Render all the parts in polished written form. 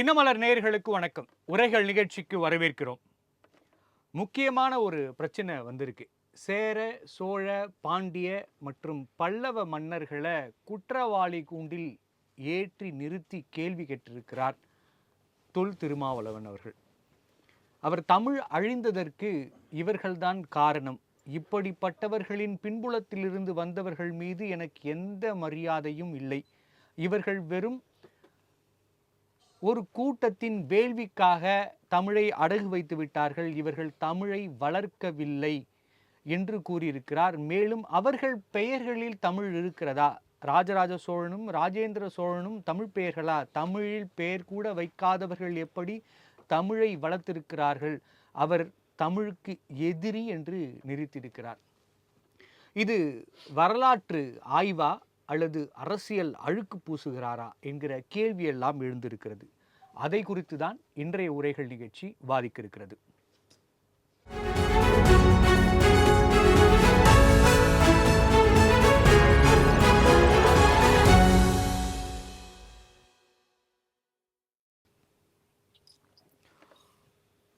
தினமலர் நேயர்களுக்கு வணக்கம். உரைகள் நிகழ்ச்சிக்கு வரவேற்கிறோம். முக்கியமான ஒரு பிரச்சனை வந்திருக்கு. சேர, சோழ, பாண்டிய மற்றும் பல்லவ மன்னர்களை குற்றவாளி கூண்டில் ஏற்றி நிறுத்தி கேள்வி கேட்டிருக்கிறார் தொல் திருமாவளவன் அவர்கள். அவர் தமிழ் அழிந்ததற்கு இவர்கள்தான் காரணம். இப்படிப்பட்டவர்களின் பின்புலத்திலிருந்து வந்தவர்கள் மீது எனக்கு எந்த மரியாதையும் இல்லை. இவர்கள் வெறும் ஒரு கூட்டத்தின் வேள்விக்காக தமிழை அடகு வைத்து விட்டார்கள். இவர்கள் தமிழை வளர்க்கவில்லை என்று கூறியிருக்கிறார். மேலும் அவர்கள் பெயர்களில் தமிழ் இருக்கிறதா? ராஜராஜ சோழனும் ராஜேந்திர சோழனும் தமிழ் பெயர்களா? தமிழில் பெயர் கூட வைக்காதவர்கள் எப்படி தமிழை வளர்த்திருக்கிறார்கள்? அவர் தமிழுக்கு எதிரி என்று நிறுத்தியிருக்கிறார். இது வரலாற்று ஆய்வா அல்லது அரசியல் அழுக்கு பூசுகிறாரா என்கிற கேள்வியெல்லாம் எழுந்திருக்கிறது. அதை குறித்து தான் இன்றைய உரைகள் நிகழ்ச்சி வாதிக்க இருக்கிறது.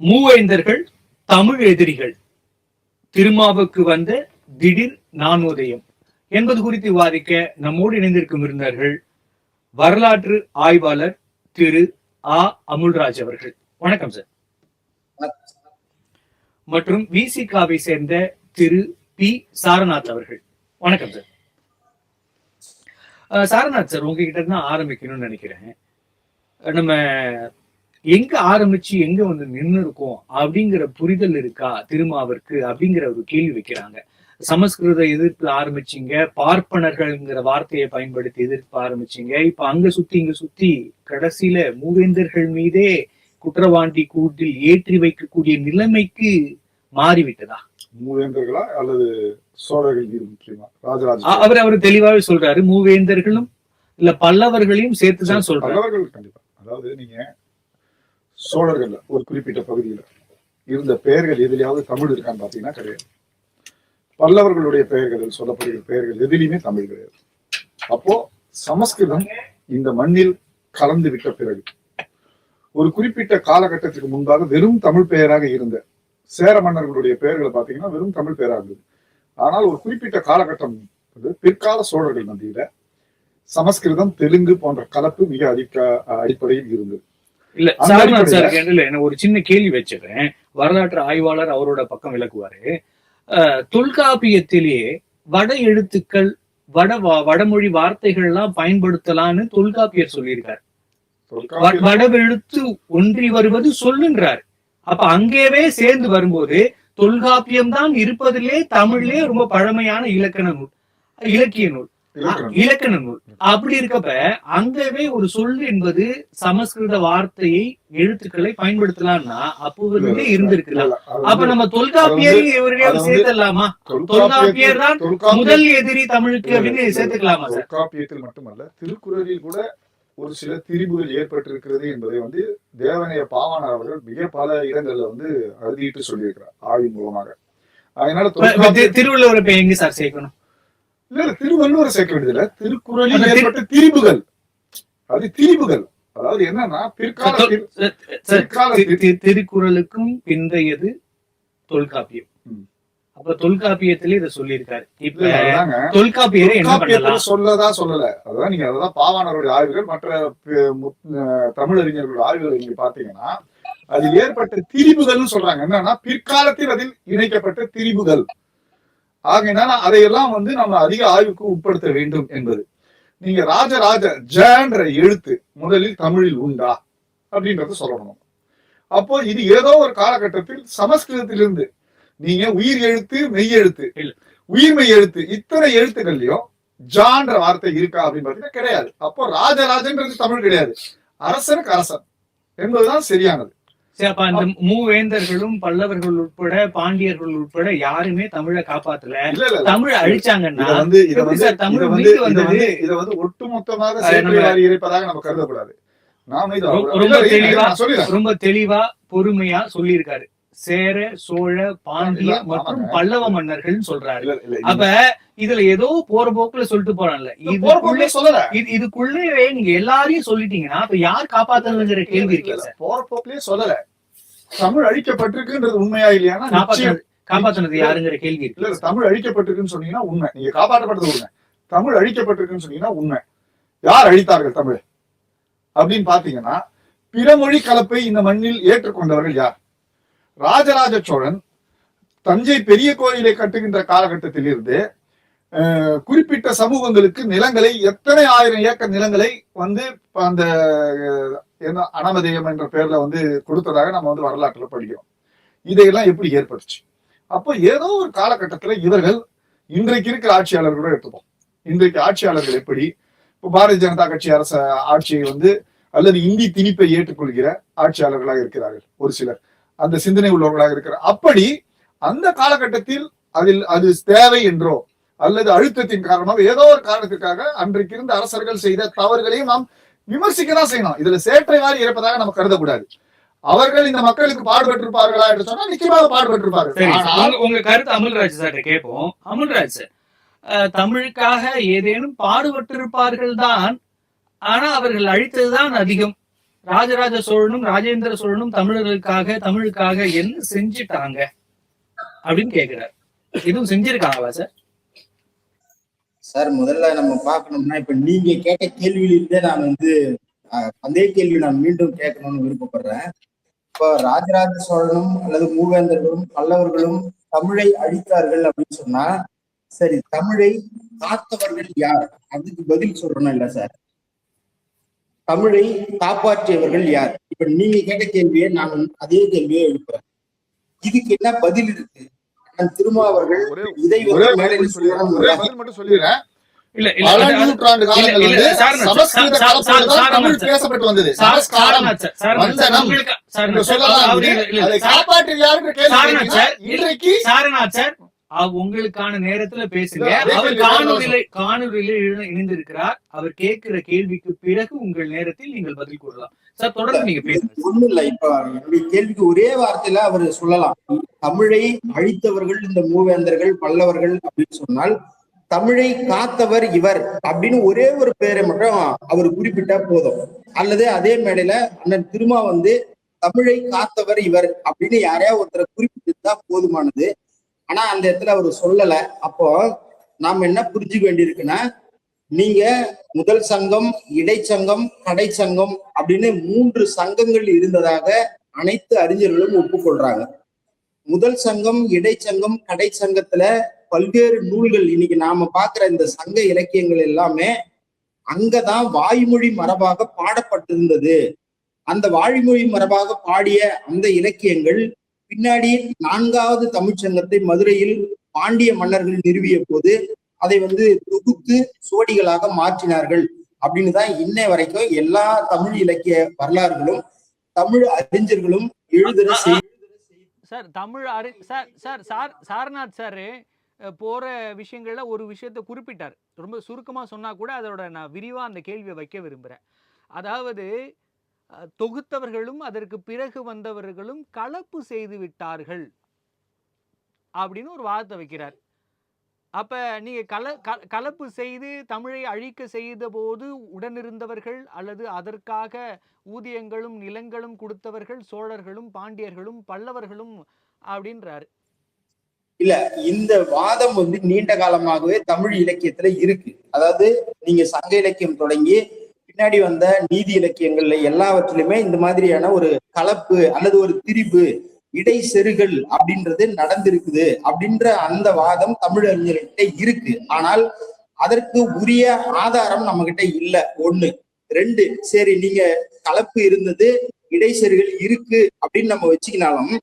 மூவேந்தர்கள் தமிழ் எதிரிகள், திருமாவுக்கு வந்த திடீர் நானோதயம் என்பது குறித்து விவாதிக்க நம்மோடு இணைந்திருக்கும் இருந்தார்கள் வரலாற்று ஆய்வாளர் திரு ஆ. அமுல்ராஜ் அவர்கள். வணக்கம் சார். மற்றும் விசிகாவை சேர்ந்த திரு பி. சாரநாத் அவர்கள். வணக்கம் சார். சாரநாத் சார், உங்ககிட்ட தான் ஆரம்பிக்கணும்னு நினைக்கிறேன். நம்ம எங்க ஆரம்பிச்சு எங்க வந்து நின்று இருக்கோம் அப்படிங்கிற புரிதல் இருக்கா திருமாவிற்கு அப்படிங்கிற ஒரு கேள்வி வைக்கிறாங்க. சமஸ்கிருத எதிர்ப்பு ஆரம்பிச்சிங்க, பார்ப்பனர்கள்ங்கிற வார்த்தையை பயன்படுத்தி எதிர்ப்பு ஆரம்பிச்சிங்க. இப்ப அங்க சுத்தி இங்க சுத்தி கடைசியில மூவேந்தர்கள் மீதே குற்றவாண்டி கூட்டில் ஏற்றி வைக்கக்கூடிய நிலைமைக்கு மாறிவிட்டதா? மூவேந்தர்களா அல்லது சோழர்கள் மீது முக்கியமா? ராஜராஜ அவர் தெளிவாவே சொல்றாரு, மூவேந்தர்களும் இல்ல பல்லவர்களையும் சேர்த்துதான் சொல்றாரு. பல்லவர்கள் கண்டிப்பா. அதாவது நீங்க சோழர்கள் ஒரு குறிப்பிட்ட பகுதியில இருந்த பெயர்கள் எதிலையாவது தமிழ் இருக்கான்னு பாத்தீங்கன்னா கிடையாது. பல்லவர்களுடைய பெயர்களில் சொல்லப்படுகிற பெயர்கள் எதிலையுமே தமிழ் கிடையாது. அப்போ சமஸ்கிருதம் இந்த மண்ணில் கலந்து விட்ட பிறகு ஒரு குறிப்பிட்ட காலகட்டத்திற்கு முன்பாக வெறும் தமிழ் பெயராக இருந்த சேர மன்னர்களுடைய பெயர்களை பார்த்தீங்கன்னா வெறும் தமிழ் பெயராக இருந்தது. ஆனால் ஒரு குறிப்பிட்ட காலகட்டம் பிற்கால சோழர்கள் மத்தியில சமஸ்கிருதம், தெலுங்கு போன்ற கலப்பு மிக அடிப்படையில் இருந்தது. இல்ல, ஒரு சின்ன கேள்வி வச்சிருக்கேன். வரலாற்று ஆய்வாளர் அவரோட பக்கம் விளக்குவாரு. தொல்காப்பியத்திலேயே வட எழுத்துக்கள், வடமொழி வார்த்தைகள் எல்லாம் பயன்படுத்தலான்னு தொல்காப்பியர் சொல்லியிருக்காரு. வடவெழுத்து ஒன்றி வருவது சொல்லுன்றார். அப்ப அங்கேவே சேர்ந்து வரும்போது தொல்காப்பியம் தான் இருப்பதிலே தமிழ்லே ரொம்ப பழமையான இலக்கண நூல். அப்படி இருக்கப்ப அங்கவே ஒரு சொல் என்பது சமஸ்கிருத வார்த்தையை எழுத்துக்களை பயன்படுத்தலாம்னா அப்போதே இருந்திருக்கலாம். அப்ப நம்ம தொல்காப்பியரை சேர்த்தலாமா? தொல்காப்பியர் தான் முதல் எதிரி தமிழுக்கு அப்படின்னு சேர்த்துக்கலாமா? தொல்காப்பியத்தில் மட்டுமல்ல, திருக்குறளில் கூட ஒரு சில திரிபுகள் ஏற்பட்டிருக்கிறது என்பதை தேவனைய பாவாணர் அவர்கள் மிக பல இடங்கள்ல அறுதிட்டு சொல்லியிருக்கிறார் ஆய்வின் மூலமாக. அதனால திருவள்ளுவரை எங்க சார் சேர்க்கணும்? இல்ல, திருவள்ளுவரை சேர்க்க வேண்டியதில்ல. திருக்குறளில் ஏற்பட்ட திரிபுகள், அது திரிபுகள். அதாவது என்னன்னா திருக்குறளுக்கும் பிந்தையது தொல்காப்பியம். அப்ப தொல்காப்பியத்திலே இதை சொல்லியிருக்காரு. இப்ப தொல்காப்பியரை சொல்லதான் சொல்லல. அதான் நீங்க அதான் பாவாணருடைய ஆய்வுகள், மற்ற தமிழறிஞர்களுடைய ஆய்வுகள் நீங்க பாத்தீங்கன்னா அதில் ஏற்பட்ட திரிபுகள்னு சொல்றாங்க. என்னன்னா பிற்காலத்தில் அதில் இணைக்கப்பட்ட திரிபுகள். ஆகையினால அதையெல்லாம் நம்ம அதிக ஆய்வுக்கு உட்படுத்த வேண்டும் என்பது. நீங்க ராஜராஜ ஜன்ற எழுத்து முதலில் தமிழில் உண்டா அப்படின்றத சொல்லணும். அப்போ இது ஏதோ ஒரு காலகட்டத்தில் சமஸ்கிருதத்திலிருந்து நீங்க உயிர் எழுத்து, மெய் எழுத்து, உயிர்மெய் எழுத்து, இத்தனை எழுத்துக்கள்லயும் ஜான்ற வார்த்தை இருக்கா அப்படின்னு பாத்தீங்கன்னா கிடையாது. அப்போ ராஜராஜன்றது தமிழ் கிடையாது, அரசனுக்கு அரசன் என்பதுதான் சரியானது. அப்ப அந்த மூவேந்தர்களும் பல்லவர்கள் உட்பட பாண்டியர்கள் உட்பட யாருமே தமிழை காப்பாத்தல, தமிழ் அழிச்சாங்கன்னா இதை ஒட்டுமொத்தமாக இருப்பதாக நம்ம கருதக்கூடாது. ரொம்ப தெளிவா பொறுமையா சொல்லியிருக்காரு. சேர, சோழ, பாண்டிய மற்றும் பல்லவ மன்னர்கள் சொல்றாரு. அப்ப இதுல ஏதோ போற போக்குல சொல்லிட்டு போறான்ல, இதுக்குள்ளே நீங்க எல்லாரையும் சொல்லிட்டீங்கன்னா அப்ப யார் காப்பாத்தணுங்கிற கேள்வி இருக்கு. போற போக்குலயே சொல்லல, தமிழ் அழிக்கப்பட்டிருக்குன்றது உண்மையா இல்லையானா காப்பாத்தினது யாருங்கிற கேள்வி இல்ல. தமிழ் அழிக்கப்பட்டிருக்குன்னு சொன்னீங்கன்னா உண்மை, நீங்க காப்பாற்றப்பட்டது உண்மை. தமிழ் அழிக்கப்பட்டிருக்குன்னு சொன்னீங்கன்னா உண்மை. யார் அழித்தார்கள் தமிழ் அப்படின்னு பாத்தீங்கன்னா, பிறமொழி கலப்பை இந்த மண்ணில் ஏற்றுக்கொண்டவர்கள் யார்? ராஜராஜ சோழன் தஞ்சை பெரிய கோயிலை கட்டுகின்ற காலகட்டத்தில் இருந்து குறிப்பிட்ட சமூகங்களுக்கு நிலங்களை, எத்தனை ஆயிரம் ஏக்கர் நிலங்களை வந்து அந்த என்ன அனாமதேயம் என்ற பெயர்ல வந்து கொடுத்ததாக நம்ம வந்து வரலாற்றுல படிக்கிறோம். இதையெல்லாம் எப்படி ஏற்பட்டுச்சு? அப்போ ஏதோ ஒரு காலகட்டத்துல இவர்கள், இன்றைக்கு இருக்கிற ஆட்சியாளர்களோட எடுத்துப்போம், இன்றைக்கு ஆட்சியாளர்கள் எப்படி இப்போ பாரதிய ஜனதா கட்சி அரச ஆட்சியை வந்து அல்லது இந்தி திணிப்பை ஏற்றுக்கொள்கிற ஆட்சியாளர்களாக இருக்கிறார்கள் ஒரு சிலர், அந்த சிந்தனை உள்ளவர்களாக இருக்கிறார். அப்படி அந்த காலகட்டத்தில் அது தேவை என்றோ அல்லது அழுத்தத்தின் காரணமாக ஏதோ ஒரு காரணத்திற்காக அன்றைக்கு இருந்த அரசர்கள் செய்த தவறுகளையும் நாம் விமர்சிக்கதான் செய்யணும். இதுல சேற்றை வாரி இறப்பதாக நம்ம கருதக்கூடாது. அவர்கள் இந்த மக்களுக்கு பாடுபட்டிருப்பார்களா என்று சொன்னா நிச்சயமாக பாடுபட்டிருப்பார்கள். உங்க கருத்து அமல்ராஜ் சார் கேட்போம். அமல்ராஜ் சார், தமிழுக்காக ஏதேனும் பாடுபட்டிருப்பார்கள் தான், ஆனா அவர்கள் அழித்ததுதான் அதிகம். ராஜராஜ சோழனும் ராஜேந்திர சோழனும் தமிழுக்காக என்ன செஞ்சுட்டாங்க அப்படின்னு கேக்குறாரு. எதுவும் செஞ்சிருக்காங்களா சார்? சார், முதல்ல நம்ம பார்க்கணும்னா, இப்ப நீங்க கேட்ட கேள்வியிலிருந்தே நான் வந்து அதே கேள்வி நான் மீண்டும் கேட்கணும்னு விருப்பப்படுறேன். இப்போ ராஜராஜ சோழனும் அல்லது மூவேந்தர்களும் பல்லவர்களும் தமிழை அழித்தார்கள் அப்படின்னு சொன்னா, சரி, தமிழை காத்தவர்கள் யார்? அதுக்கு பதில் சொல்லணும் இல்ல சார்? தமிழை காப்பாற்றியவர்கள் யார்? இப்ப நீங்க கேட்ட கேள்வியை நான் அதே கேள்வியை எழுப்புறேன். இதுக்கு என்ன பதில் இருக்கு? நான் திருமாவர்கள் இதை மட்டும் சொல்லிடுறேன். பல நூற்றாண்டு காலங்கள் சமஸ்கிருத கலப்போடுதான் தமிழ் பேசப்பட்டு வந்தது. சமஸ்காரம், வந்தனம் அதை காப்பாற்றி யாருக்கு கேள்வி? இன்றைக்கு உங்களுக்கான நேரத்துல பேசுங்க. அவர் காணொலியில இணைந்திருக்கிறார். அவர் கேட்கிற கேள்விக்கு பிறகு உங்கள் நேரத்தில் நீங்கள் பதில் கூறலாம். சார், தொடர்ந்து நீங்க பேசுங்க. ஒண்ணும் இல்ல, இப்ப என்னுடைய கேள்விக்கு ஒரே வார்த்தையில அவர் சொல்லலாம், தமிழை அழித்தவர்கள் இந்த மூவேந்தர்கள் பல்லவர்கள் அப்படின்னு சொன்னால், தமிழை காத்தவர் இவர் அப்படின்னு ஒரே ஒரு பேரை மட்டும் அவர் குறிப்பிட்டா போதும். அல்லது அதே மேடையில அண்ணன் திருமா வந்து தமிழை காத்தவர் இவர் அப்படின்னு யாரையா ஒருத்தரை குறிப்பிட்டு போதுமானது. ஆனா அந்த இடத்துல அவர் சொல்லல. அப்போ நாம என்ன புரிஞ்சுக்க வேண்டியிருக்குன்னா, நீங்க முதல் சங்கம், இடைச்சங்கம், கடைச்சங்கம் அப்படின்னு 3 சங்கங்கள் இருந்ததாக அனைத்து அறிஞர்களும் ஒப்புக்கொள்றாங்க. முதல் சங்கம், இடைச்சங்கம், கடைச்சங்கத்துல பல்வேறு நூல்கள், இன்னைக்கு நாம பாக்குற இந்த சங்க இலக்கியங்கள் எல்லாமே அங்கதான் வாய்மொழி மரபாக பாடப்பட்டிருந்தது. அந்த வாய்மொழி மரபாக பாடிய அந்த இலக்கியங்கள் பின்னாடி 4வது தமிழ்ச்சங்கத்தை மதுரையில் பாண்டிய மன்னர்கள் நிறுவிய போது அதை வந்து தொகுத்து சுவடிகளாக மாற்றினார்கள் அப்படின்னு தான் இன்னை வரைக்கும் எல்லா தமிழ் இலக்கிய வரலாறுகளும் தமிழ் அறிஞர்களும் எழுதுற சார். தமிழ் சாரநாத் சார் போற விஷயங்கள்ல ஒரு விஷயத்த குறிப்பிட்டார். ரொம்ப சுருக்கமா சொன்னா கூட அதோட நான் விரிவா அந்த கேள்வியை வைக்க விரும்புறேன். அதாவது, தொகுத்தவர்களும் அதற்கு பிறகு வந்தவர்களும் கலப்பு செய்து விட்டார்கள் அப்படின்னு ஒரு வார்த்தை வைக்கிறார். அப்ப நீங்க கலப்பு செய்து தமிழை அழிக்க செய்த போது உடனிருந்தவர்கள் அல்லது அதற்காக ஊதியங்களும் நிலங்களும் கொடுத்தவர்கள் சோழர்களும் பாண்டியர்களும் பல்லவர்களும் அப்படின்றாரு. இல்ல, இந்த வாதம் வந்து நீண்ட காலமாகவே தமிழ் இலக்கியத்துல இருக்கு. அதாவது நீங்க சங்க இலக்கியம் தொடங்கி பின்னாடி வந்த நீதி இலக்கியங்கள்ல எல்லாவற்றிலுமே இந்த மாதிரியான ஒரு கலப்பு அல்லது ஒரு திரிபு, இடை செருகல் அப்படின்றது நடந்திருக்குது அப்படின்ற அந்த வாதம் தமிழ் அறிஞர்கிட்ட இருக்கு. ஆனால் அதற்கு உரிய ஆதாரம் நம்ம கிட்ட இல்ல. 1. 2, சரி, நீங்க கலப்பு இருந்தது, இடைசெருகல் இருக்கு அப்படின்னு நம்ம வச்சுக்கினாலும்,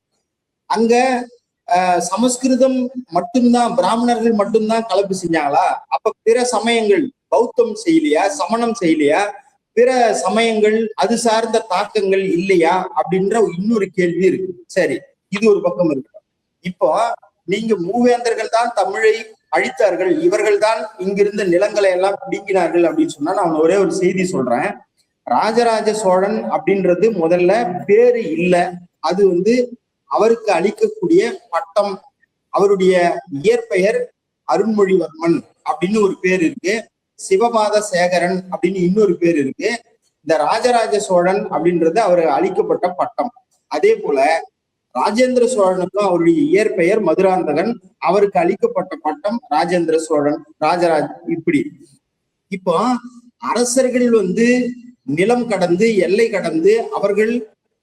அங்க சமஸ்கிருதம் மட்டும்தான், பிராமணர்கள் மட்டும்தான் கலப்பு செஞ்சாங்களா? அப்ப பிற சமயங்கள் பௌத்தம் செய்யலையா, சமணம் செய்யலையா, பிற சமயங்கள் அது சார்ந்த தாக்கங்கள் இல்லையா அப்படின்ற இன்னொரு கேள்வி இருக்கு. சரி, இது ஒரு பக்கம் இருக்கு. இப்போ நீங்க மூவேந்தர்கள் தான் தமிழை அழித்தார்கள், இவர்கள் தான் இங்கிருந்த நிலங்களை எல்லாம் பிடிங்கினார்கள் அப்படின்னு சொன்னா, நான் ஒரே ஒரு செய்தி சொல்றேன். ராஜராஜ சோழன் அப்படின்றது முதல்ல பேரு இல்ல, அது வந்து அவருக்கு அளிக்கக்கூடிய பட்டம், அவருடைய இயற்பெயர் அருண்மொழிவர்மன் அப்படின்னு ஒரு பேர் இருக்கு, சிவபாத சேகரன் அப்படின்னு இன்னொரு பேர் இருக்கு. இந்த ராஜராஜ சோழன் அப்படின்றது அவர் அளிக்கப்பட்ட பட்டம். அதே போல ராஜேந்திர சோழனுக்கும் அவருடைய இயற்பெயர் மதுராந்தகன், அவருக்கு அளிக்கப்பட்ட பட்டம் ராஜேந்திர சோழன், ராஜராஜ். இப்படி இப்போ அரசர்கள் நிலம் கடந்து எல்லை கடந்து அவர்கள்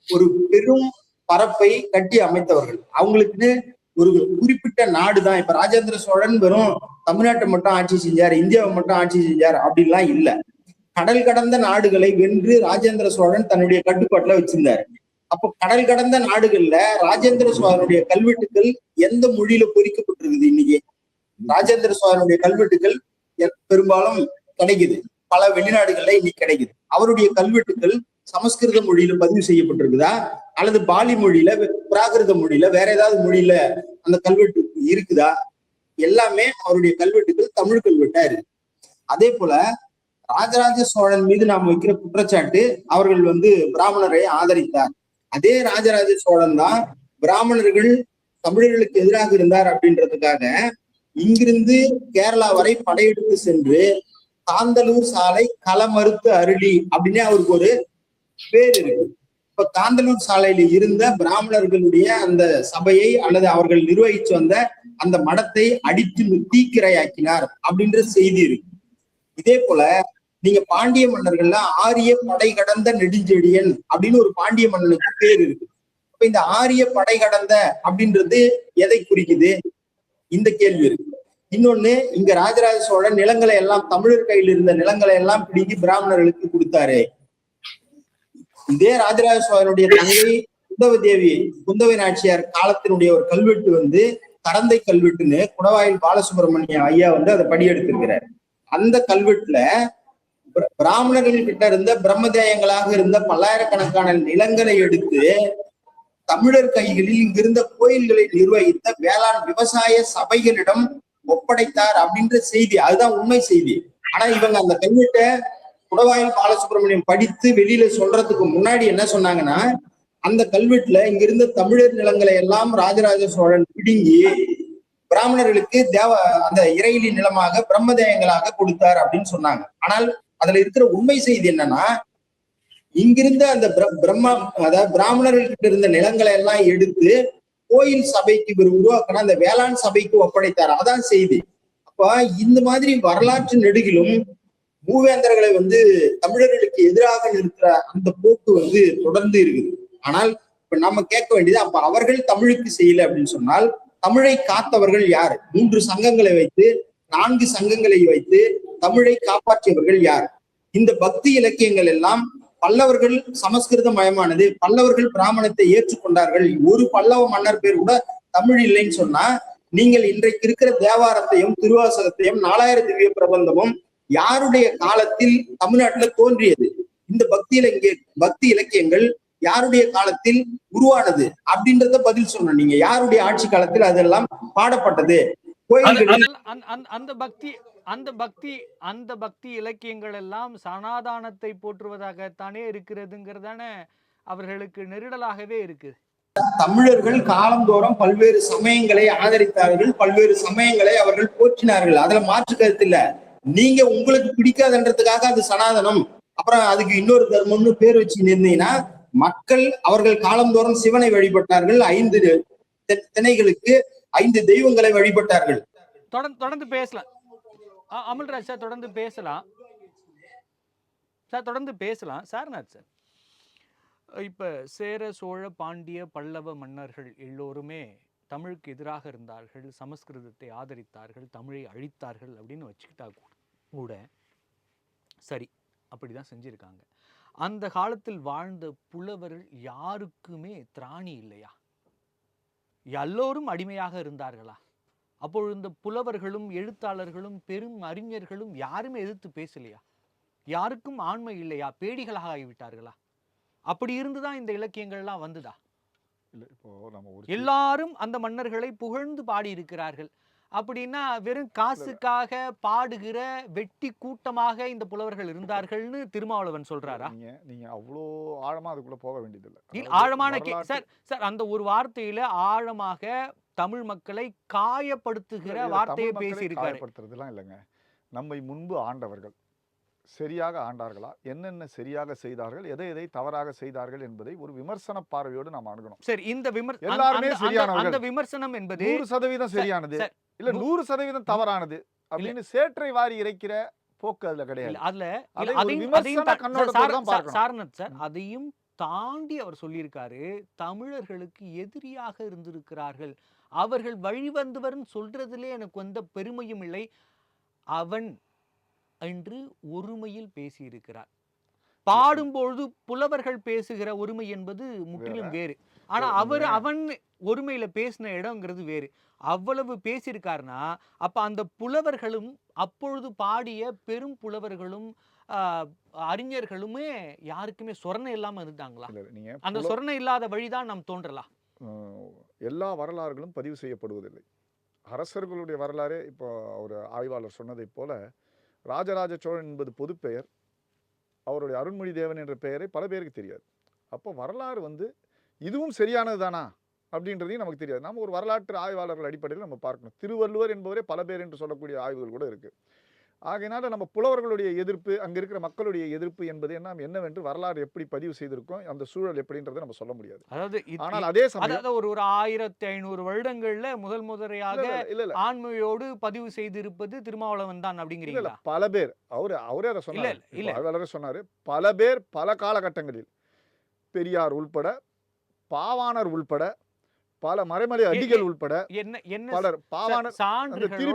ஒரு பெரும் பரப்பை கட்டி அமைத்தவர்கள். அவங்களுக்குன்னு ஒரு குறிப்பிட்ட நாடு தான். இப்ப ராஜேந்திர சோழன் வெறும் தமிழ்நாட்டை மட்டும் ஆட்சி செஞ்சார், இந்தியாவை மட்டும் ஆட்சி செஞ்சார் அப்படின்லாம் இல்ல. கடல் கடந்த நாடுகளை வென்று ராஜேந்திர சோழன் தன்னுடைய கட்டுப்பாட்டுல வச்சிருந்தாரு. அப்போ கடல் கடந்த நாடுகள்ல ராஜேந்திர சோழனுடைய கல்வெட்டுக்கள் எந்த மொழியில பொறிக்கப்பட்டிருக்குது? இன்னைக்கு ராஜேந்திர சோழனுடைய கல்வெட்டுக்கள் பெரும்பாலும் கிடைக்குது, பல வெளிநாடுகள்ல இன்னைக்கு கிடைக்குது. அவருடைய கல்வெட்டுக்கள் சமஸ்கிருத மொழியில பதிவு செய்யப்பட்டிருக்குதா, அல்லது பாலி மொழியில, பிராகிருத மொழியில, வேற ஏதாவது மொழியில அந்த கல்வெட்டு இருக்குதா? எல்லாமே அவருடைய கல்வெட்டுக்கள் தமிழ் கல்வெட்டா இருக்கு. அதே போல ராஜராஜ சோழன் மீது நாம் வைக்கிற குற்றச்சாட்டு அவர்கள் பிராமணரை ஆதரித்தார். அதே ராஜராஜ சோழன் தான் பிராமணர்கள் தமிழர்களுக்கு எதிராக இருந்தார் அப்படின்றதுக்காக இங்கிருந்து கேரளா வரை படையெடுத்து சென்று காந்தலூர் சாலை களமறுத்து அருளி அப்படின்னு அவருக்கு ஒரு பேர் இருக்கு. இப்ப காந்தலூர் சாலையில இருந்த பிராமணர்களுடைய அந்த சபையை அல்லது அவர்கள் நிர்வகிச்சு வந்த அந்த மடத்தை அடித்து தீக்கிரையாக்கினார் அப்படின்ற செய்தி இருக்கு. இதே போல நீங்க பாண்டிய மன்னர்கள்ல ஆரிய படை கடந்த நெடுஞ்செழியன் அப்படின்னு ஒரு பாண்டிய மன்னனுக்கு பேர் இருக்கு. இப்ப இந்த ஆரிய படை கடந்த அப்படின்றது எதை குறிக்குது? இந்த கேள்வி இருக்கு. இன்னொன்னு, இங்க ராஜராஜ சோழன் நிலங்களை எல்லாம், தமிழர் கையில் இருந்த நிலங்களை எல்லாம் பிடிங்கி பிராமணர்களுக்கு கொடுத்தாரு. இதே ராஜராஜ சோழனுடைய தங்கை குந்தவை நாச்சியார் காலத்தினுடைய ஒரு கல்வெட்டு கரந்தை கல்வெட்டுன்னு குடவாயில் பாலசுப்ரமணிய ஐயா அதை படியெடுத்திருக்கிறார். அந்த கல்வெட்டுல பிராமணர்கள் கிட்ட இருந்த பிரம்மதேயங்களாக இருந்த பல்லாயிரக்கணக்கான நிலங்களை எடுத்து தமிழர் கைகளில் இங்கிருந்த கோயில்களை நிர்வகித்த வேளாண் விவசாய சபைகளிடம் ஒப்படைத்தார் அப்படின்ற செய்தி. அதுதான் உண்மை செய்தி. ஆனா இவங்க அந்த கல்வெட்டை குடவாயில் பாலசுப்ரமணியம் படித்து வெளியில சொல்றதுக்கு முன்னாடி என்ன சொன்னாங்கன்னா, அந்த கல்வெட்டுல இங்கிருந்த தமிழர் நிலங்களை எல்லாம் ராஜராஜ சோழன் பிடுங்கி பிராமணர்களுக்கு அந்த இறையிலி நிலமாக பிரம்மதேயங்களாக கொடுத்தார் அப்படின்னு சொன்னாங்க. ஆனால் அதுல இருக்கிற உண்மை செய்தி என்னன்னா, இங்கிருந்த அந்த பிராமணர்கள்கிட்ட இருந்த நிலங்களை எல்லாம் எடுத்து கோயில் சபைக்கு இவர் உருவாக்கின அந்த வேளாண் சபைக்கு ஒப்படைத்தார். அதான் செய்தி. அப்ப இந்த மாதிரி வரலாற்று நெடுகிலும் மூவேந்தர்களை தமிழர்களுக்கு எதிராக நிறுத்துற அந்த போக்கு தொடர்ந்து இருக்குது. ஆனால் இப்ப நம்ம கேட்க வேண்டியது, அப்ப அவர்கள் தமிழுக்கு செய்யல அப்படின்னு சொன்னால் தமிழை காத்தவர்கள் யார்? 3 சங்கங்களை வைத்து 4 சங்கங்களை வைத்து தமிழை காப்பாற்றியவர்கள் யார்? இந்த பக்தி இலக்கியங்கள் எல்லாம் பல்லவர்கள் சமஸ்கிருத மயமானது, பல்லவர்கள் பிராமணத்தை ஏற்றுக்கொண்டார்கள், ஒரு பல்லவ மன்னர் பேர் கூட தமிழ் இல்லைன்னு சொன்னா, நீங்கள் இன்றைக்கு இருக்கிற தேவாரத்தையும் திருவாசகத்தையும் 4000 திவ்ய பிரபந்தமும் யாருடைய காலத்தில் தமிழ்நாட்டுல தோன்றியது? இந்த பக்தி இலக்கியங்கள் யாருடைய காலத்தில் உருவானது அப்படின்றத பதில் சொல்லணும். நீங்க யாருடைய ஆட்சி காலத்தில் அதெல்லாம் பாடப்பட்டது? அந்த பக்தி இலக்கியங்கள் எல்லாம் சனாதானத்தை போற்றுவதாகத்தானே இருக்கிறதுங்கிறதான அவர்களுக்கு நெருடலாகவே இருக்கு. தமிழர்கள் காலந்தோறும் பல்வேறு சமயங்களை ஆதரித்தார்கள், பல்வேறு சமயங்களை அவர்கள் போற்றினார்கள். அதுல மாற்று கருத்து இல்ல. நீங்க உங்களுக்கு பிடிக்காதுன்றதுக்காக அது சனாதனம், அப்புறம் அதுக்கு இன்னொரு தர்மம்னு பேர் வச்சு இருந்தீங்கன்னா, மக்கள் அவர்கள் காலந்தோறும் சிவனை வழிபட்டார்கள், 5 திணைகளுக்கு 5 தெய்வங்களை வழிபட்டார்கள். தொடர்ந்து பேசலாம் அமல்ராஜ் சார், தொடர்ந்து பேசலாம் சார்நாத் சார். இப்ப சேர சோழ பாண்டிய பல்லவ மன்னர்கள் எல்லோருமே தமிழுக்கு எதிராக இருந்தார்கள், சமஸ்கிருதத்தை ஆதரித்தார்கள், தமிழை அழித்தார்கள் அப்படின்னு வச்சுக்கிட்டா கூட சரி, அப்படிதான் செஞ்சிருக்காங்க. அந்த காலத்தில் வாழ்ந்த புலவர்கள் யாருக்குமே திராணி இல்லையா? எல்லோரும் அடிமையாக இருந்தார்களா? அப்பொழுது இந்த புலவர்களும் எழுத்தாளர்களும் பெரும் அறிஞர்களும் யாருமே எதிர்த்து பேசலையா? யாருக்கும் ஆண்மை இல்லையா? பேடிகளாக ஆகிவிட்டார்களா? அப்படி இருந்துதான் இந்த இலக்கியங்கள்லாம் வந்துதா? இல்ல, இப்போ நம்ம எல்லாரும் அந்த மன்னர்களை புகழ்ந்து பாடி இருக்கிறார்கள். அப்படின்னா வெறும் காசுக்காக பாடுகிற வெட்டி கூட்டமாக இந்த புலவர்கள் இருந்தார்கள்னு திருமாவளவன் சொல்றாரா? நீங்க அவ்வளோ ஆழமா அதுக்குள்ள போக வேண்டியதில்லை. ஆழமான சார் அந்த ஒரு வார்த்தையில ஆழமாக தமிழ் மக்களை காயப்படுத்துகிற வார்த்தையை பேசி இருக்காரு. காயப்படுத்துறதுலாம் இல்லைங்க. நம்மை முன்பு ஆண்டவர்கள் சரியாக ஆண்டார்களா, என்னென்ன சரியாக செய்தார்கள், எதை எதை தவறாக செய்தார்கள் என்பதை ஒரு விமர்சன பார்வையோடு நாம் அணுகணும். சரி, இந்த எல்லாருமே சரியானவர்கள், அந்த விமர்சனம் என்பது 100% சரியானது இல்ல 100% தவறானது அப்படின்னு சேற்றை வாரி இறைக்கிற போக்கு அதுல கிடையாது. அதையும் தாண்டி அவர் சொல்லியிருக்காரு, தமிழர்களுக்கு எதிரியாக இருந்திருக்கிறார்கள், அவர்கள் வழிவந்தவர்னு சொல்றதுல எனக்கு வந்த பெருமையும் இல்லை, அவன் என்று ஒருமையில் பேசியிருக்கிறார். பாடும்பொழுது புலவர்கள் பேசுகிற ஒருமை என்பது முற்றிலும் வேறு. ஆனா அவன் ஒருமையில பேசின இடம்ங்கிறது வேறு. அவ்வளவு பேசியிருக்காருன்னா அப்ப அந்த புலவர்களும் அப்பொழுது பாடிய பெரும் புலவர்களும் அறிஞர்களுமே யாருக்குமே சொரணை இல்லாம இருந்தாங்களா? அந்த சொரணை இல்லாத வழிதான் நாம் தோன்றலாம். எல்லா வரலாறுகளும் பதிவு செய்யப்படுவதில்லை. அரசர்களுடைய வரலாறு இப்போ ஒரு ஆய்வாளர் சொன்னதை போல ராஜராஜ சோழன் என்பது பொது பெயர், அவருடைய அருண்மொழி தேவன் என்ற பெயரை பல பேருக்கு தெரியாது. அப்போ வரலாறு இதுவும் சரியானது தானா அப்படின்றதையும் நமக்கு தெரியாது. நம்ம ஒரு வரலாற்று ஆய்வாளர்கள் அடிப்படையில் நம்ம பார்க்கணும். திருவள்ளுவர் என்பவரே பல பேர் என்று சொல்லக்கூடிய ஆய்வுகள் கூட இருக்கு. ஆகையினால நம்ம புலவர்களுடைய எதிர்ப்பு, அங்கே இருக்கிற மக்களுடைய எதிர்ப்பு என்பது என்னவென்று வரலாறு எப்படி பதிவு செய்திருக்கோம், அந்த சூழல் எப்படின்றதை நம்ம சொல்ல முடியாது. ஆனால் அதே சமயம் ஒரு 1500 வருடங்கள்ல முதலையாக ஆண்மையோடு பதிவு செய்திருப்பது திருமாவளவன் தான் அப்படிங்கிறீங்களா? பல பேர் அவரே அதை சொன்னார். சொன்னாரு பல பேர் பல காலகட்டங்களில், பெரியார் உள்பட, பாவாணர் உள்பட, பல மறைமலை அடிகள் உள்பட பலர் பாவாணர் சான்றுகள்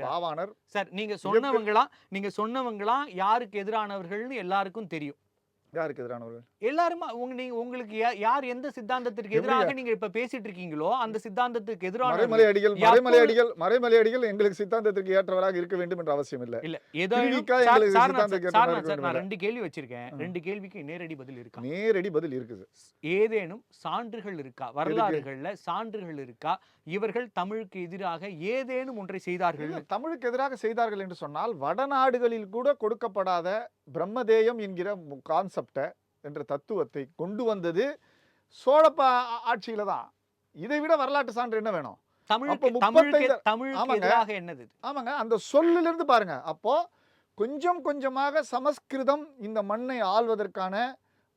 பாவாணர் சார் நீங்க சொன்னவங்களா யாருக்கு எதிரானவர்கள்னு எல்லாருக்கும் தெரியும். யாருக்கு எதிரானவர்கள்? எல்லாருமே உங்களுக்கு யார் எந்த சித்தாந்தத்திற்கு எதிராக நீங்க இப்ப பேசிட்டு இருக்கீங்களோ அந்த சித்தாந்தத்துக்கு எதிரான மறைமலை அடிகள் எங்களுக்கு சித்தாந்தத்திற்கு ஏற்றவராக இருக்க வேண்டும் என்ற அவசியம் இல்ல. நான் 2 கேள்வி வச்சிருக்கேன். 2 கேள்விக்கு நேரடி பதில் இருக்கா? நேரடி பதில் இருக்குது. ஏதேனும் சான்றுகள் இருக்கா? வரலாறுகள்ல சான்றுகள் இருக்கா? இவர்கள் தமிழுக்கு எதிராக ஏதேனும் ஒன்றை செய்தார்கள்? தமிழுக்கு எதிராக செய்தார்கள் என்று சொன்னால் வடநாடுகளில் கூட கொடுக்கப்படாத பிரம்மதேயம் என்கிற கான்செப்டை என்ற தத்துவத்தை கொண்டு வந்தது சோழ ஆட்சியில தான். இதை விட வரலாற்று சான்று என்ன வேணும்? ஆமாங்க, அந்த சொல்லிலிருந்து பாருங்க. அப்போ கொஞ்சம் கொஞ்சமாக சமஸ்கிருதம் இந்த மண்ணை ஆள்வதற்கான,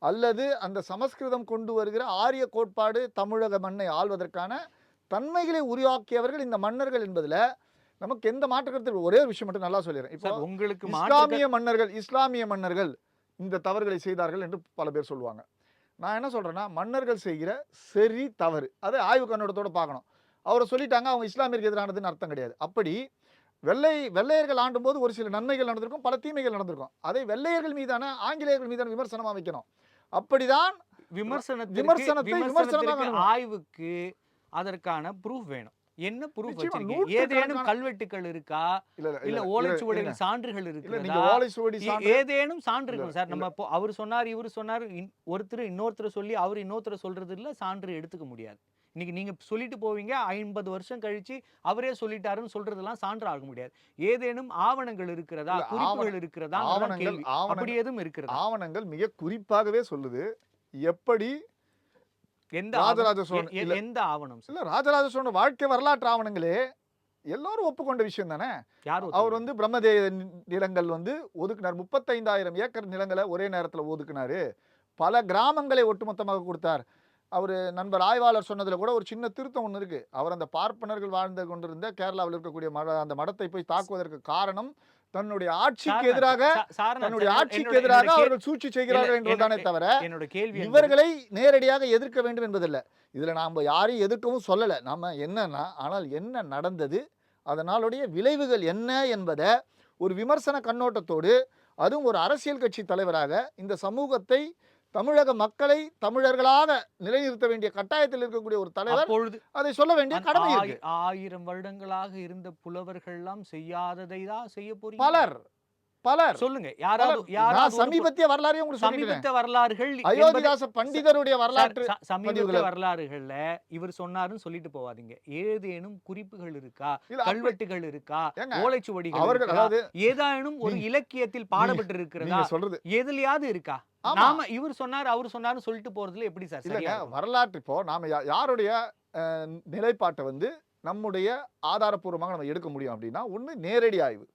அல்லது அந்த சமஸ்கிருதம் கொண்டு வருகிற ஆரிய கோட்பாடு தமிழக மண்ணை ஆள்வதற்கான தன்மைகளை உருவாக்கியவர்கள் இந்த மன்னர்கள் என்பதுல நமக்கு எந்த மாற்று கருத்து. ஒரே ஒரு விஷயம் மட்டும் நல்லா சொல்லிடுறேன். இப்போ உங்களுக்கு இஸ்லாமிய மன்னர்கள் இந்த தவறுகளை செய்தார்கள் என்று பல பேர் சொல்லுவாங்க. நான் என்ன சொல்றேன்னா, மன்னர்கள் செய்கிற சரி தவறு அதை ஆய்வு கண்ணோட்டத்தோட பார்க்கணும். அவரை சொல்லிட்டாங்க அவங்க இஸ்லாமியருக்கு எதிரானதுன்னு அர்த்தம் கிடையாது. அப்படி வெள்ளையர்கள் ஆண்டும் போது ஒரு சில நன்மைகள் நடந்திருக்கும், பல தீமைகள் நடந்திருக்கும். அதை வெள்ளையர்கள் மீதான ஆங்கிலேயர்கள் மீதான விமர்சனமா வைக்கணும். அப்படிதான் விமர்சனத்தை ஆய்வுக்கு அதற்கான ப்ரூஃப் வேணும். என்ன ப்ரூஃப் வச்சிருக்கீங்க? ஏதேனும் கல்வெட்டுகள் இருக்கா, இல்ல ஓலைச்சுவடிகள் சான்றுகள் இருக்கு? ஏதேனும் சான்று இருக்கும் சார். நம்ம அவர் சொன்னார் இவர் சொன்னார், ஒருத்தர் இன்னொருத்தர் சொல்லி அவர் இன்னொருத்தர் சொல்றது இல்ல சான்று எடுத்துக்க முடியாது. இன்னைக்கு நீங்க சொல்லிட்டு போவீங்க, 50 வருஷம் கழிச்சு அவரே சொல்லிட்டாருன்னு சொல்றதெல்லாம் சான்று ஆக முடியாது. ஏதேனும் ஆவணங்கள் இருக்கிறதா, குறிப்புகள் இருக்கிறதா? அப்படி எதுவும் இருக்கிறதா? ஆவணங்கள் மிக குறிப்பாகவே சொல்லுது. எப்படி ராஜராஜ சோழன் எந்த ஆவணம் இல்ல, ராஜராஜ சோழன் வாழ்க்கை வரலாற்று ஆவணங்களே எல்லாரும் ஒப்புக்கொண்ட விஷயம் தானே. அவர் பிரம்மதேய நிலங்கள் ஒதுக்குனார். 35,000 ஏக்கர் நிலங்களை ஒரே நேரத்தில் ஒதுக்குனாரு. பல கிராமங்களை ஒட்டுமொத்தமாக கொடுத்தார். அவர் நண்பர் ஆய்வாளர் சொன்னதுல கூட ஒரு சின்ன திருத்தம் ஒன்று இருக்கு. அவர் அந்த பார்ப்பனர்கள் வாழ்ந்து கொண்டிருந்த கேரளாவில் இருக்கக்கூடிய அந்த மடத்தை போய் தாக்குவதற்கு காரணம் தன்னுடைய ஆட்சிக்கு எதிராக அவர்கள் சூழ்ச்சி செய்கிறார்கள் என்பதுதானே தவிர இவர்களை நேரடியாக எதிர்க்க வேண்டும் என்பதில்லை. இதுல நாம யாரையும் எதிர்க்கவும் சொல்லல. நாம என்னன்னா, ஆனால் என்ன நடந்தது, அதனாலுடைய விளைவுகள் என்ன என்பதை ஒரு விமர்சன கண்ணோட்டத்தோடு, அதுவும் ஒரு அரசியல் கட்சி தலைவராக இந்த சமூகத்தை, தமிழக மக்களை தமிழர்களாக நிலைநிறுத்த வேண்டிய கட்டாயத்தில் இருக்கக்கூடிய ஒரு தலைவர் அதை சொல்ல வேண்டிய கடமை இருக்கு. 1000 வருடங்களாக இருந்த புலவர்கள் எல்லாம் செய்யாததை தான் செய்ய போறீங்க. பலர் சொல்லுங்க. யாராவது சமீபத்திய வரலாறையும் உங்களுக்கு சொல்லிட்டேன். சமீபத்திய வரலாறுகள் அயோத்திதாச பண்டிதருடைய வரலாற்று சமீபத்திய வரலாறுகள்ல இவர் சொன்னாருன்னு சொல்லிட்டு போவாதீங்க. ஏதேனும் குறிப்புகள் இருக்கா, கல்வெட்டுகள் இருக்கா, ஓலைச்சுவடிகள் இருக்கா, ஏதானும் ஒரு இலக்கியத்தில் பாடப்பட்டு இருக்கிறதா, சொல்றது எதுலயாவது இருக்கா? நாம இவர் சொன்னாரு அவர் சொன்னாருன்னு சொல்லிட்டு போறதுல எப்படி சார் சரியா? வரலாற்று இப்போ நாம யாருடைய நிலைப்பாட்டை வந்து நம்முடைய ஆதாரப்பூர்வமாக நம்ம எடுக்க முடியும் அப்படின்னா, ஒன்று நேரடி ஆய்வு,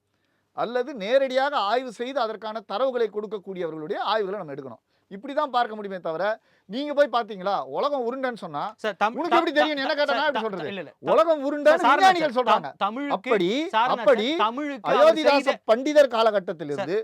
அல்லது நேரடியாக ஆய்வு செய்து அதற்கான தரவுகளை கொடுக்கக்கூடியவர்களுடைய ஆய்வுகளை நம்ம எடுக்கணும். இப்படிதான் பார்க்க முடியுமே தவிர, நீங்க போய் பாத்தீங்களா உலகம் உருண்டைன்னு சொன்னா உனக்கு எப்படி தெரியும் என்ன கேட்டா நான் எப்படி சொல்றது? உலகம் உருண்டைன்னு விஞ்ஞானிகள் சொல்றாங்க. அப்படி அயோத்திதாச பண்டிதர் காலகட்டத்திலிருந்து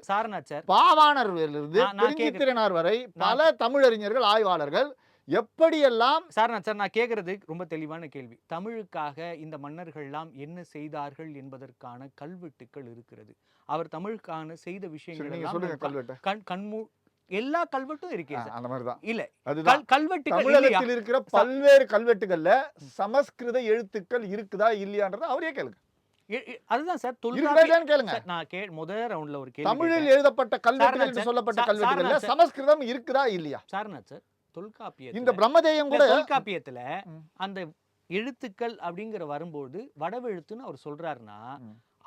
பாவாணரிலிருந்து பெருஞ்சித்திரனார் வரை பல தமிழறிஞர்கள், ஆய்வாளர்கள் எப்படியெல்லாம் சார் நான் கேட்கறது ரொம்ப தெளிவான கேள்வி. தமிழுக்காக இந்த மன்னர்கள் எல்லாம் என்ன செய்தார்கள் என்பதற்கான கல்வெட்டுக்கள் இருக்கிறது. அவர் தமிழுக்கான செய்த விஷயங்கள் எல்லாம் எல்லா கல்வெட்டும் இருக்கு. அந்த மாதிரிதான் இல்ல கல்வெட்டுகள் இருக்கிற பல்வேறு கல்வெட்டுகள்ல சமஸ்கிருத எழுத்துக்கள் இருக்குதா இல்லையான்றத அவரே கேளுங்க. அதுதான் சார் கேளுங்க. நான் முதல் ரவுண்ட்ல ஒரு கேள்வி, தமிழில் எழுதப்பட்ட கல்வெட்டுகள் என்று சொல்லப்பட்ட கல்வெட்டுகள்ல சமஸ்கிருதம் இருக்குதா இல்லையா? சார் தொல்காப்பியம், இந்த பிரம்மதேயம் கூட தொல்காப்பியத்துல அந்த எழுத்துக்கள் அப்படிங்கிற வரும்போது வடவெழுத்துன்னு அவர் சொல்றாருன்னா,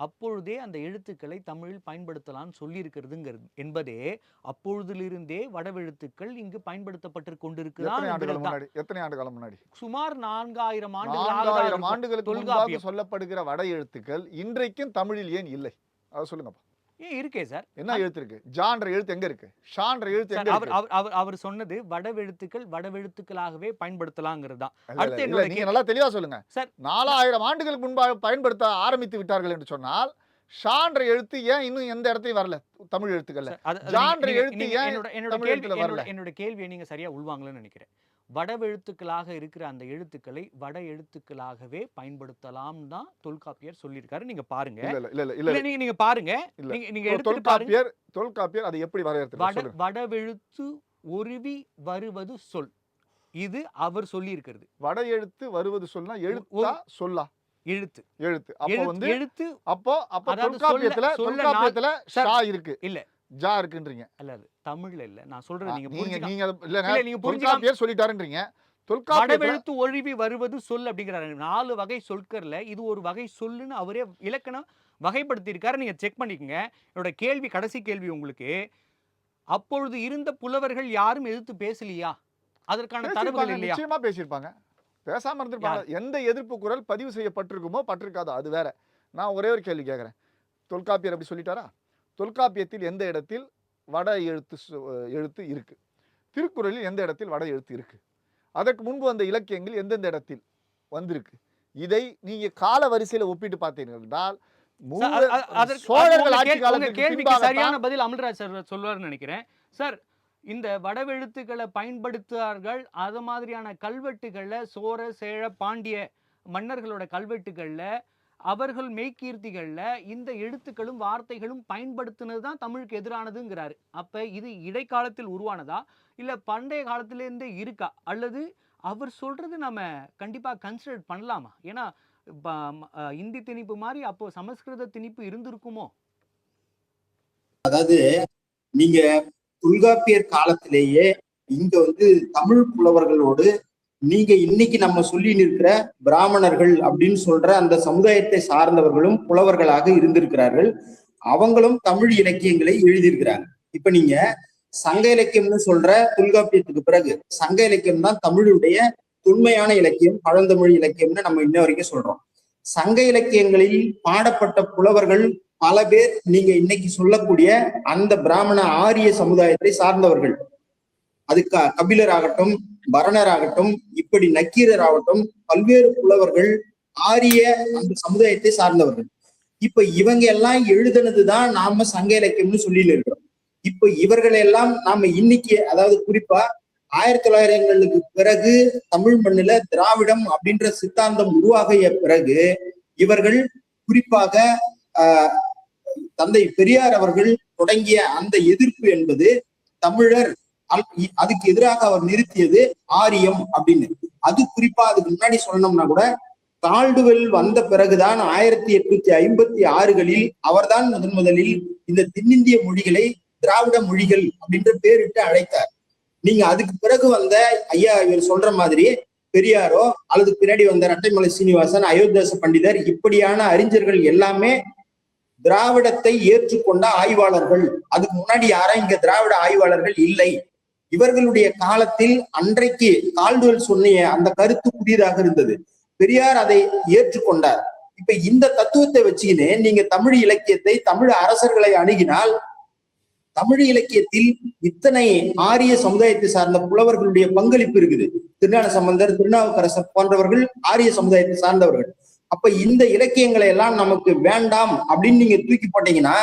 அப்பொழுதே அந்த எழுத்துக்களை தமிழில் பயன்படுத்தலாம்னு சொல்லி இருக்கிறதுங்கிறது என்பதே அப்பொழுதிலிருந்தே வடவெழுத்துக்கள் இங்கு பயன்படுத்தப்பட்டு கொண்டிருக்கிறார். எத்தனை ஆண்டு காலம் முன்னாடி? சுமார் 4000 ஆண்டுகளுக்கு முன்பாக சொல்லப்படுகிற வட எழுத்துக்கள் இன்றைக்கும் தமிழில் ஏன் இல்லை? அதை சொல்லுங்கப்பா. இருக்கே சார். என்ன எழுத்து இருக்கு? ஜான்ற எழுத்து எங்க இருக்கு? ஷான்ற எழுத்து எங்க இருக்கு? அவர் சொன்னது வடவெழுத்துக்களாகவே பயன்படுத்தலாங்கிறது தான். அடுத்து நீங்க நல்லா தெளிவா சொல்லுங்க சார். 4000 ஆண்டுகளுக்கு முன்பாக பயன்படுத்த ஆரம்பித்து விட்டார்கள் என்று சொன்னால் ஷான்ற எழுத்து ஏன் இன்னும் எந்த இடத்தையும் வரல தமிழ் எழுத்துக்கள்ல? ஜான்ற எழுத்து ஏன் என்னோட கேள்வியை நீங்க சரியா உள்வாங்கலன்னு நினைக்கிறேன். வடவெழுத்துக்களாக இருக்கிற அந்த எழுத்துக்களை வட எழுத்துக்களாகவே பயன்படுத்தலாம் தான் தொல்காப்பியர் சொல்லியிருக்காரு. நீங்க பாருங்க. நீங்க பாருங்க. நீங்க தொல்காப்பியர் அதை எப்படி வரையறுத்தார்? வடவெழுத்து ஒருவி வருவது சொல், இது அவர் சொல்லி இருக்கிறது. வட எழுத்து வருவது சொல்னா எழுத்தா சொல்லா? எழுத்து. அப்போ வந்து எழுத்து அப்போ தொல்காப்பியத்துல ஷா இருக்கு இல்ல ஜா இருக்குன்றீங்க? அல்ல தமிழ்ல இல்ல, நான் சொல்றது நீங்க தொல்காப்பியர் சொல்லிட்டாருன்றீங்க. வடவெழுத்து ஒழிவி வருவது சொல் அப்படிங்கிறாரு. 4 வகை சொற்கள்ல இது ஒரு வகை சொல்லுன்னு அவரே இலக்கணம் வகைப்படுத்தி இருக்காரு. நீங்க செக் பண்ணிக்கங்க. என்னோட கேள்வி, கடைசி கேள்வி உங்களுக்கு, அப்பொழுது இருந்த புலவர்கள் யாரும் எதிர்த்து பேசலையா? அதற்கான தரவுகள் இல்லையா? நிச்சயமா பேசியிருப்பாங்க, பேசாம இருந்திருப்பாங்க. எந்த எதிர்ப்பு குரல் பதிவு செய்யப்பட்டிருக்குமோ பட்டிருக்காதோ அது வேற. நான் ஒரே ஒரு கேள்வி கேட்கிறேன். தொல்காப்பியர் அப்படி சொல்லிட்டாரா? தொல்காப்பியத்தில் எந்த இடத்தில் வட எழுத்து இருக்கு? திருக்குறளில் எந்த இடத்தில் வட எழுத்து இருக்கு? அதற்கு முன்பு வந்த இலக்கியங்கள் எந்தெந்த இடத்தில் வந்திருக்கு? இதை நீங்க கால வரிசையில ஒப்பிட்டு பார்த்தீர்கள் என்றால் சோழர்கள் ஆட்சி காலத்துக்கு சரியான பதில் அமல்ராஜ் சார் சொல்வார்னு நினைக்கிறேன். சார், இந்த வடவெழுத்துக்களை பயன்படுத்துவார்கள். அது மாதிரியான கல்வெட்டுகள்ல சோழ, சேழ, பாண்டிய மன்னர்களோட கல்வெட்டுகள்ல அவர்கள் மெய்கீர்த்திகள்ல இந்த எழுத்துக்களும் வார்த்தைகளும் பயன்படுத்தினது தான் தமிழுக்கு எதிரானதுங்கிறாரு. அப்ப இது இடைக்காலத்தில் உருவானதா இல்ல பண்டைய காலத்திலேருந்தே இருக்கா? அல்லது அவர் சொல்றது நம்ம கண்டிப்பா கன்சிடர் பண்ணலாமா? ஏன்னா இந்தி திணிப்பு மாதிரி அப்போ சமஸ்கிருத திணிப்பு இருந்திருக்குமோ? அதாவது நீங்க தொல்காப்பியர் காலத்திலேயே இங்க வந்து தமிழ் புலவர்களோடு நீங்க இன்னைக்கு நம்ம சொல்லி நிற்கிற பிராமணர்கள் அப்படின்னு சொல்ற அந்த சமுதாயத்தை சார்ந்தவர்களும் புலவர்களாக இருந்திருக்கிறார்கள். அவங்களும் தமிழ் இலக்கியங்களை எழுதியிருக்கிறாங்க. இப்ப நீங்க சங்க இலக்கியம்னு சொல்ற தொல்காப்பியத்துக்கு பிறகு சங்க இலக்கியம் தான் தமிழுடைய தொன்மையான இலக்கியம், பழந்தமிழ் இலக்கியம்னு நம்ம இன்ன வரைக்கும் சொல்றோம். சங்க இலக்கியங்களில் பாடப்பட்ட புலவர்கள் பல பேர் நீங்க இன்னைக்கு சொல்லக்கூடிய அந்த பிராமண ஆரிய சமுதாயத்தை சார்ந்தவர்கள். அதுக்கு கபிலர் ஆகட்டும், பரணர் ஆகட்டும், இப்படி நக்கீரர் ஆகட்டும், பல்வேறு புலவர்கள் ஆரிய அந்த சமுதாயத்தை சார்ந்தவர்கள். இப்ப இவங்க எல்லாம் எழுதுனதுதான் நாம சங்க இலக்கியம்னு சொல்லிட்டு இருக்கிறோம். இப்ப இவர்கள் எல்லாம் நாம இன்னைக்கு, அதாவது குறிப்பா 1900களுக்கு பிறகு தமிழ் மண்ணுல திராவிடம் அப்படின்ற சித்தாந்தம் உருவாகிய பிறகு இவர்கள் குறிப்பாக தந்தை பெரியார் அவர்கள் தொடங்கிய அந்த எதிர்ப்பு என்பது தமிழர், அதுக்கு எதிராக அவர் நிறுத்தியது ஆரியம் அப்படின்னு. அது குறிப்பா அதுக்கு முன்னாடி சொல்லணும்னா கூட கால்டுவெல் வந்த பிறகுதான் 1856களில் அவர்தான் முதலில் இந்த தென்னிந்திய மொழிகளை திராவிட மொழிகள் அப்படின்ற பேரிட்டு அழைத்தார். நீங்க அதுக்கு பிறகு வந்த ஐயா இவர் சொல்ற மாதிரி பெரியாரோ அல்லது பின்னாடி வந்த இரட்டைமலை சீனிவாசன், அயோத்தியாச பண்டிதர் இப்படியான அறிஞர்கள் எல்லாமே திராவிடத்தை ஏற்றுக்கொண்ட ஆய்வாளர்கள். அதுக்கு முன்னாடி யாரும் இங்க திராவிட ஆய்வாளர்கள் இல்லை. இவர்களுடைய காலத்தில் அன்றைக்கு கால்டுவெல் சொன்னிய அந்த கருத்து புதிதாக இருந்தது. பெரியார் அதை ஏற்றுக்கொண்டார். இப்ப இந்த தத்துவத்தை வச்சுக்கினே நீங்க தமிழ் இலக்கியத்தை, தமிழ் அரசர்களை அணுகினால் தமிழ் இலக்கியத்தில் இத்தனை ஆரிய சமுதாயத்தை சார்ந்த புலவர்களுடைய பங்களிப்பு இருக்குது. திருஞான சம்பந்தர், திருநாவுக்கரசர் போன்றவர்கள் ஆரிய சமுதாயத்தை சார்ந்தவர்கள். அப்ப இந்த இலக்கியங்களை எல்லாம் நமக்கு வேண்டாம் அப்படின்னு நீங்க தூக்கி போட்டீங்கன்னா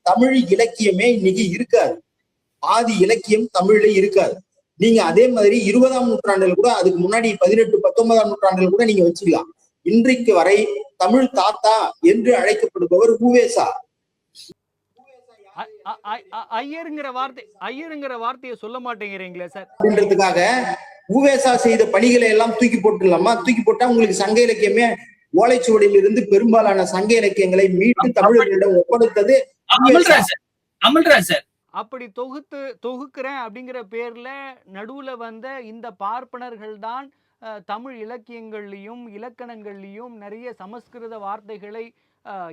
தமிழ் இலக்கியமே இன்னைக்கு இருக்காது. ஆதி இலக்கியம் தமிழ்ல இருக்காது. நீங்க அதே மாதிரி 20ஆம் நூற்றாண்டுல கூட, அதுக்கு முன்னாடி 18, 19ஆம் நூற்றாண்டுல கூட நீங்க வச்சுக்கலாம். இன்றைக்கு வரை தமிழ் தாத்தா என்று அழைக்கப்படுபவர் உவேசா. ஐயருங்கிற வார்த்தையை சொல்ல மாட்டேங்கிறீங்களே சார் அப்படின்றதுக்காக உவேசா செய்த பணிகளை எல்லாம் தூக்கி போட்டுடலாமா? தூக்கி போட்டா உங்களுக்கு சங்க இலக்கியமே ஓலைச்சுவடியில் இருந்து பெரும்பாலான சங்க இலக்கியங்களை மீட்டு தமிழர்களிடம் ஒப்படைத்தது அமல்ராஜ் சார். அப்படி தொகுக்கிறேன் அப்படிங்கிற பேர்ல நடுவுல வந்த இந்த பார்ப்பனர்கள் தான் தமிழ் இலக்கியங்கள்லையும் இலக்கணங்கள்லையும் நிறைய சமஸ்கிருத வார்த்தைகளை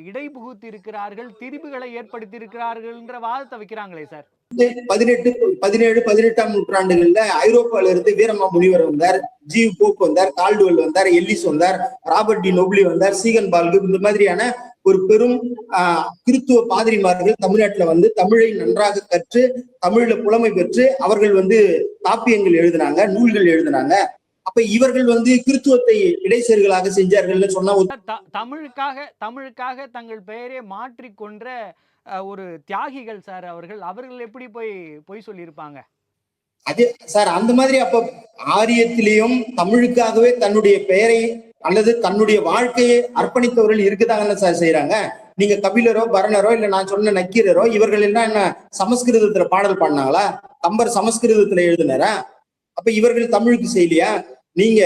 இடைபுகுத்தி இருக்கிறார்கள், திரிபுகளை ஏற்படுத்தி இருக்கிறார்கள் என்ற வாதத்தை வைக்கிறாங்களே சார். 17, 18ஆம் நூற்றாண்டுகள்ல ஐரோப்பால இருந்து வீரமா முனிவர் வந்தார், ஜீவ் போப் வந்தார், கால்டுவெல் வந்தார், எல்லிஸ் வந்தார், ராபர்ட் டி நோப்லி வந்தார், சீகன் பால்கு, இந்த மாதிரியான ஒரு பெரும் கிறித்துவ பாதிரிமார்கள் தமிழ்நாட்டுல வந்து தமிழை நன்றாக கற்று தமிழ்ல புலமை பெற்று அவர்கள் வந்து காப்பியங்கள் எழுதினாங்க, நூல்கள் எழுதினாங்க. அப்ப இவர்கள் வந்து கிறித்துவத்தை இடைச்செருகளாக செஞ்சார்கள் சொன்னா தமிழுக்காக தங்கள் பெயரை மாற்றிக்கொன்ற ஒரு தியாகிகள் சார் அவர்கள் எப்படி போய் சொல்லியிருப்பாங்க? அதே சார், அந்த மாதிரி அப்ப ஆரியத்திலேயும் தமிழுக்காகவே தன்னுடைய பெயரை அல்லது தன்னுடைய வாழ்க்கையை அர்ப்பணித்தவர்கள் இருக்குதாங்கன்னு சார் செய்யறாங்க. நீங்க கபிலரோ பரணரோ இல்ல நான் சொன்ன நக்கீரரோ இவர்கள் என்ன சமஸ்கிருதத்துல பாடல் பாடினாங்களா? கம்பர் சமஸ்கிருதத்துல எழுதினாரா? அப்ப இவர்கள் தமிழுக்கு செய்யலையா? நீங்க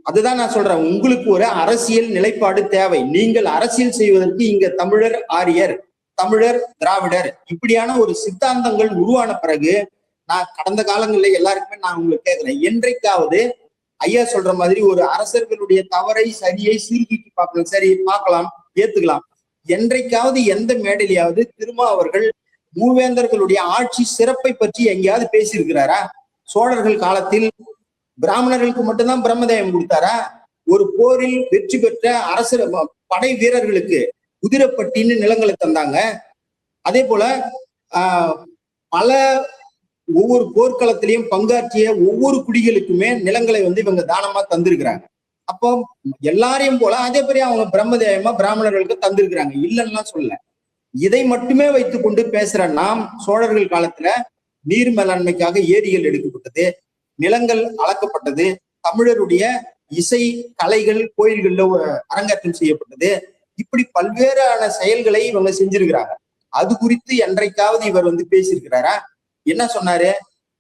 அதுதான் நான் சொல்றேன், உங்களுக்கு ஒரு அரசியல் நிலைப்பாடு தேவை. நீங்கள் அரசியல் செய்வதற்கு இங்க தமிழர் ஆரியர், தமிழர் திராவிடர் இப்படியான ஒரு சித்தாந்தங்கள் உருவான பிறகு நான் கடந்த காலங்களில் எல்லாருக்குமே நான் உங்களுக்கு கேட்கிறேன், என்றைக்காவது ஐயா சொல்ற மாதிரி ஒரு அரசர்களுடைய தவறை சரியை சீர்தூக்கி பார்க்கணும், சரி பார்க்கலாம், ஏத்துக்கலாம். என்றைக்காவது எந்த மேடையிலாவது திருமாவர்கள் மூவேந்தர்களுடைய ஆட்சி சிறப்பை பற்றி எங்கேயாவது பேசியிருக்கிறாரா? சோழர்கள் காலத்தில் பிராமணர்களுக்கு மட்டும்தான் பிரம்மதேயம் கொடுத்தாரா? ஒரு போரில் வெற்றி பெற்ற அரசர் படை வீரர்களுக்கு குதிரைப்பட்டின்னு நிலங்களை தந்தாங்க. அதே போல பல ஒவ்வொரு போர்க்களத்திலையும் பங்காற்றிய ஒவ்வொரு குடிகளுக்குமே நிலங்களை வந்து இவங்க தானமா தந்திருக்கிறாங்க. அப்போ எல்லாரையும் போல அதே பெரிய அவங்க பிரம்மதேயமா பிராமணர்களுக்கு தந்திருக்கிறாங்க, இல்லைன்னா சொல்ல. இதை மட்டுமே வைத்துக் கொண்டு பேசுற நாம் சோழர்கள் காலத்துல நீர் மேலாண்மைக்காக ஏரிகள் எடுக்கப்பட்டது, நிலங்கள் அளக்கப்பட்டது, தமிழருடைய இசை கலைகள் கோயில்கள்ல அரங்கேற்றம் செய்யப்பட்டது, இப்படி பல்வேறான செயல்களை இவங்க செஞ்சிருக்கிறாங்க. அது குறித்து என்றைக்காவது இவர் வந்து பேசியிருக்கிறாரா? என்ன சொன்னாரு?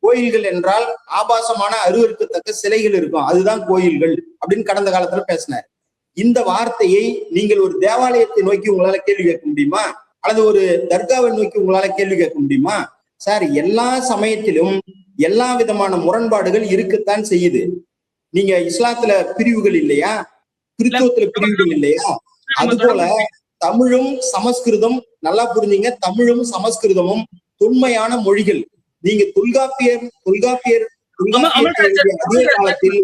கோயில்கள் என்றால் ஆபாசமான அருவருக்கத்தக்க சிலைகள் இருக்கும், அதுதான் கோயில்கள் அப்படின்னு கடந்த காலத்துல பேசினார். இந்த வார்த்தையை நீங்கள் ஒரு தேவாலயத்தை நோக்கி உங்களால கேள்வி கேட்க முடியுமா? அல்லது ஒரு தர்காவை நோக்கி உங்களால கேள்வி கேட்க முடியுமா? சார், எல்லா சமயத்திலும் எல்லா விதமான முரண்பாடுகள் இருக்கத்தான் செய்யுது. நீங்க இஸ்லாத்துல பிரிவுகள் இல்லையா? கிறிஸ்துவத்துல பிரிவுகள் இல்லையா? அது போல தமிழும் சமஸ்கிருதம், நல்லா புரிஞ்சுங்க, தமிழும் சமஸ்கிருதமும் தொன்மையான மொழிகள். நீங்க தொல்காப்பியர் அதே காலத்தில்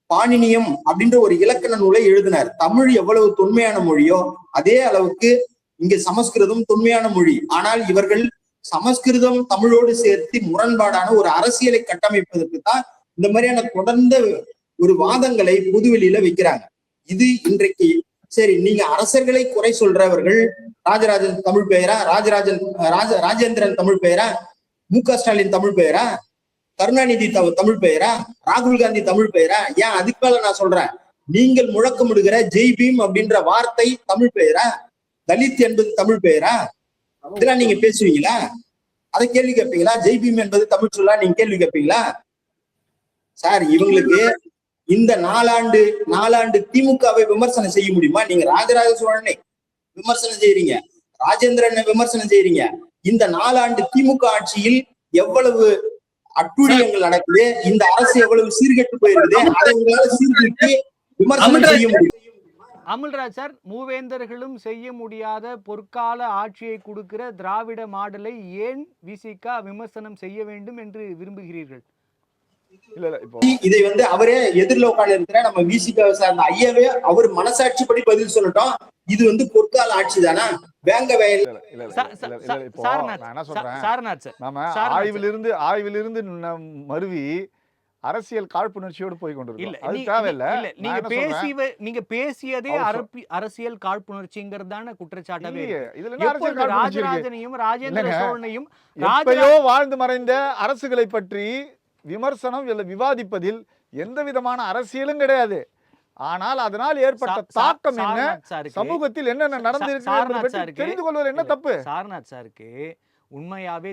பாணினியம் அப்படின்ற ஒரு இலக்கண நூலை எழுதினார். தமிழ் எவ்வளவு தொன்மையான மொழியோ அதே அளவுக்கு இங்க சமஸ்கிருதம் தொன்மையான மொழி. ஆனால் இவர்கள் சமஸ்கிருதம் தமிழோடு சேர்த்து முரண்பாடான ஒரு அரசியலை கட்டமைப்பதற்கு தான் இந்த மாதிரியான தொடர்ந்த ஒரு வாதங்களை பொதுவெளியில வைக்கிறாங்க. இது இன்றைக்கு சரி, நீங்க அரசர்களை குறை சொல்றவர்கள் ராஜராஜன் தமிழ் பெயரா, ராஜேந்திரன் தமிழ் பெயரா, மு.க. ஸ்டாலின் தமிழ் பெயரா, கருணாநிதி தமிழ் பெயரா, ராகுல் காந்தி தமிழ் பெயரா? ஏன் அதுக்கு மேல நான் சொல்றேன், நீங்கள் முழக்கமிடுகிற ஜெய் பீம் அப்படின்ற வார்த்தை தமிழ் பெயரா? தலித் என்பது தமிழ் பெயரா? இதெல்லாம் நீங்க பேசுவீங்களா? அதை கேள்வி கேட்பீங்களா? ஜெய் பீம் என்பது தமிழ் சொல்லா நீங்க கேள்வி கேட்பீங்களா? சார், இவங்களுக்கு இந்த நாலாண்டு திமுகவை விமர்சனம் செய்ய முடியுமா? நீங்க ராஜராஜ சோழனை விமர்சனம் செய்யறீங்க, ராஜேந்திரனை விமர்சனம் செய்யறீங்க. இந்த 4 ஆண்டு திமுக ஆட்சியில் எவ்வளவு அட்டுழியங்கள் நடக்குது, இந்த அரசு எவ்வளவு சீர்கெட்டு போயிருக்குது, அதை உங்களால சீர்திருத்தி விமர்சனம் செய்ய முடியும். அமல்ராஜ் சார், மூவேந்தர்களும் செய்ய முடியாத பொற்கால ஆட்சியை கொடுக்கிற திராவிட மாடலை ஏன் விசிக விமர்சனம் செய்ய வேண்டும் என்று விரும்புகிறீர்கள்? இல்ல இப்போ இதை அவரே எதிரில் உட்கார்ந்து இருக்கிற நம்ம விசிக சார்ந்த ஐயாவே அவர் மனசாட்சிப்படி பதில் சொல்லட்டும். இது பொற்கால ஆட்சி தானா? வேங்க வயல் நாம ஆய்விலிருந்து மருவி அரசியல் காழ்ப்புணர்ச்சியோடு போய் கொண்டிருக்கோம். நீங்க பேசியதே அரசியல் காழ்ப்புணர்ச்சிங்கிறதான குற்றச்சாட்டவே. ராஜராஜனையும் ராஜேந்திர சோழனையும் எப்பயோ வாழ்ந்து மறைந்த அரசுகளை பற்றி விமர்சனம் இல்ல விவாதிப்பதில் எந்த விதமான அரசியலும் கிடையாது. ஆனால் அதனால் ஏற்பட்ட தாக்கம் என்ன, சமூகத்தில் என்னென்ன நடந்திருக்கு தெரிந்து கொள்வது என்ன தப்பு? சாரநாத் சாருக்கு உண்மையாவே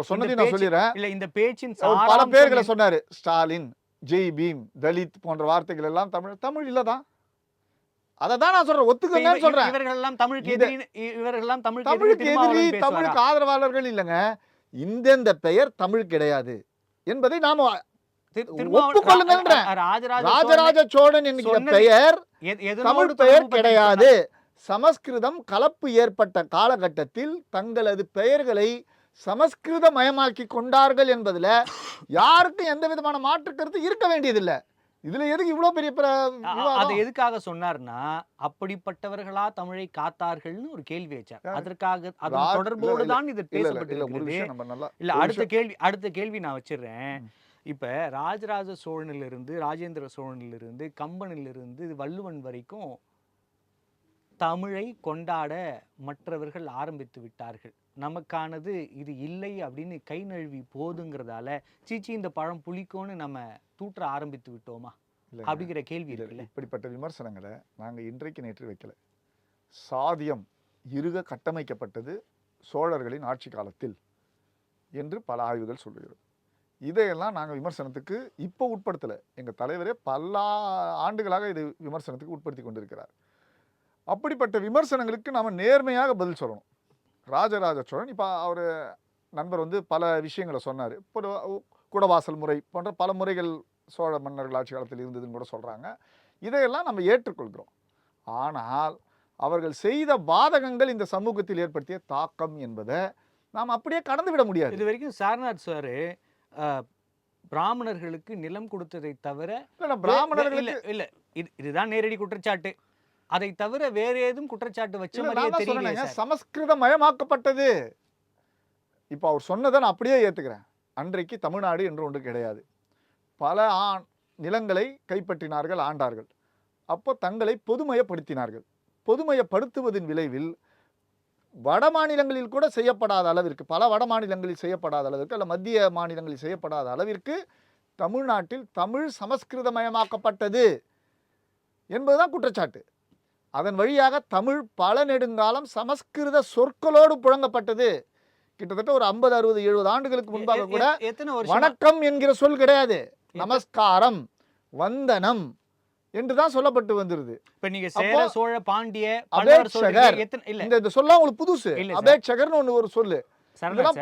சொன்னதை நான் சொல்லிடுறேன். இல்ல, இந்த பேச்சின் பல பேர்களை சொன்னாரு. ஸ்டாலின், ஜெய் பீம், தலித் போன்ற வார்த்தைகள் எல்லாம் தமிழ் இல்லதான். அததான் நான் சொல்றேன், ஒத்துக்கன்னு சொல்றேன். இவர்கள் எல்லாம் தமிழுக்கு எதிரி, தமிழுக்கு ஆதரவாளர்கள் இல்லைங்க. இந்தெந்த பெயர் தமிழ் கிடையாது என்பதை நாம ஒப்புக்கொள்ளுங்க. ராஜராஜ சோழன் என்கிற பெயர் தமிழ் பெயர் கிடையாது. சமஸ்கிருதம் கலப்பு ஏற்பட்ட காலகட்டத்தில் தங்களது பெயர்களை சமஸ்கிருத மயமாக்கி கொண்டார்கள் என்பதுல யாருக்கும் எந்த விதமான மாற்று கருத்து இருக்க வேண்டியதில்லை. இதுல எதுக்கு இவ்வளவு பெரிய அதை எதுக்காக சொன்னார்னா, அப்படிப்பட்டவர்களா தமிழை காத்தார்கள்னு ஒரு கேள்வி வச்சார். அதற்காக அதன் தொடர்போடு தான் இது பேசப்பட்டிருக்கிறது. இல்ல, அடுத்த கேள்வி நான் வச்சிடுறேன். இப்ப ராஜராஜ சோழனிலிருந்து, ராஜேந்திர சோழனிலிருந்து, கம்பனிலிருந்து வள்ளுவன் வரைக்கும் தமிழை கொண்டாட மற்றவர்கள் ஆரம்பித்து விட்டார்கள். நமக்கானது இது இல்லை அப்படின்னு கை நழுவி போதுங்கிறதால சீச்சி இந்த பழம் புளிக்கும்னு நம்ம தூற்ற ஆரம்பித்து விட்டோமா அப்படிங்கிற கேள்வி இருக்குல்ல. இப்படிப்பட்ட விமர்சனங்களை நாங்க இன்றைக்கு நேற்று வைக்கல. சாதியம் இறுக கட்டமைக்கப்பட்டது சோழர்களின் ஆட்சி காலத்தில் என்று பல ஆய்வுகள் சொல்லுகிறது. இதையெல்லாம் நாங்கள் விமர்சனத்துக்கு இப்போ உட்படுத்தலை. எங்கள் தலைவரே பல ஆண்டுகளாக இது விமர்சனத்துக்கு உட்படுத்தி கொண்டிருக்கிறார். அப்படிப்பட்ட விமர்சனங்களுக்கு நாம் நேர்மையாக பதில் சொல்லணும். ராஜராஜ சோழன் இப்போ அவர் நண்பர் பல விஷயங்களை சொன்னார். இப்போ குடவாசல் முறை போன்ற பல முறைகள் சோழ மன்னர்கள் ஆட்சி காலத்தில் இருந்ததுன்னு கூட சொல்கிறாங்க. இதையெல்லாம் நம்ம ஏற்றுக்கொள்கிறோம். ஆனால் அவர்கள் செய்த பாதகங்கள் இந்த சமூகத்தில் ஏற்படுத்திய தாக்கம் என்பதை நாம் அப்படியே கடந்து விட முடியாது. இது வரைக்கும் சாரநாத் சார் பிராமணர்களுக்கு நிலம் கொடுத்ததை தவிர, பிராமணர்களுக்கு இல்ல இதுதான் நேரடி குற்றச்சாட்டு, அதை தவிர வேற ஏதும் குற்றச்சாட்டு வச்ச மாதிரியே தெரியல. சமஸ்கிருத மயமாக்கப்பட்டது. இப்ப அவர் சொன்னதை நான் அப்படியே ஏத்துக்கிறேன். அன்றைக்கு தமிழ்நாடு என்று ஒன்று கிடையாது. பல நிலங்களை கைப்பற்றினார்கள், ஆண்டார்கள். அப்போ தங்களை பொதுமயப்படுத்தினார்கள். பொதுமயப்படுத்துவதன் விளைவில் வட மாநிலங்களில் கூட செய்யப்படாத அளவிற்கு, பல வட மாநிலங்களில் செய்யப்படாத அளவிற்கு, அல்ல மத்திய மாநிலங்களில் செய்யப்படாத அளவிற்கு தமிழ்நாட்டில் தமிழ் சமஸ்கிருதமயமாக்கப்பட்டது என்பதுதான் குற்றச்சாட்டு. அதன் வழியாக தமிழ் பல நெடுங்காலம் சமஸ்கிருத சொற்களோடு புழங்கப்பட்டது. கிட்டத்தட்ட ஒரு 50, 60, 70 ஆண்டுகளுக்கு முன்பாக கூட வணக்கம் என்கிற சொல் கிடையாது. நமஸ்காரம், வந்தனம் என்றுதான் சொல்லப்பட்டு வந்திருது. இப்ப நீங்க சேர, சோழ, பாண்டிய, இந்த சொல்ல உங்களுக்கு புதுசு. அபேட்சகர்னு ஒரு சொல்லு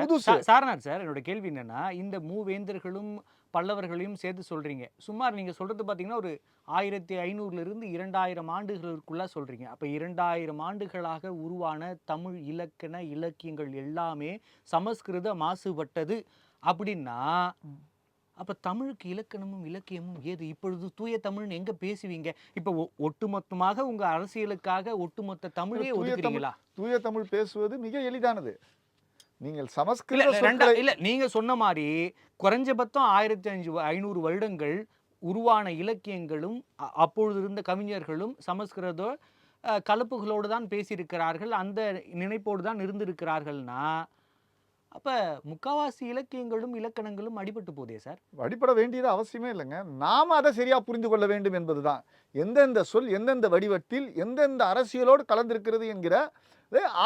புதுசு. சாரநாத் சார், என்னோட கேள்வி என்னன்னா, இந்த மூவேந்தர்களும் பல்லவர்களையும் சேர்த்து சொல்றீங்க. சுமார் நீங்க சொல்றது பாத்தீங்கன்னா ஒரு 1500 இருந்து 2000 ஆண்டுகளுக்குள்ள சொல்றீங்க. அப்ப 2000 ஆண்டுகளாக உருவான தமிழ் இலக்கண இலக்கியங்கள் எல்லாமே சமஸ்கிருத மாசுபட்டது அப்படின்னா, அப்ப தமிழுக்கு இலக்கணமும் இலக்கியமும் ஏது? இப்பொழுது தூய தமிழ்னு எங்க பேசுவீங்க? இப்ப ஒட்டுமொத்தமாக உங்க அரசியலுக்காக ஒட்டுமொத்த தமிழே ஒதுக்குறீங்களா? தூய தமிழ் பேசுவது மிக எளிதானது. நீங்கள் இல்ல, நீங்க சொன்ன மாதிரி குறைஞ்சபட்சம் 1500 வருடங்கள் உருவான இலக்கியங்களும் அப்பொழுது இருந்த கவிஞர்களும் சமஸ்கிருத கலப்புகளோடு தான் பேசியிருக்கிறார்கள், அந்த நினைப்போடு தான் இருந்திருக்கிறார்கள்னா, அப்ப முக்காவாசி இலக்கியங்களும் இலக்கணங்களும் அடிபட்டு போதே சார். அடிப்பட வேண்டியது அவசியமே இல்லைங்க. நாம அதை சரியா புரிந்து கொள்ள வேண்டும் என்பதுதான். எந்தெந்த சொல் எந்தெந்த வடிவத்தில் எந்தெந்த அரசியலோடு கலந்திருக்கிறது என்கிற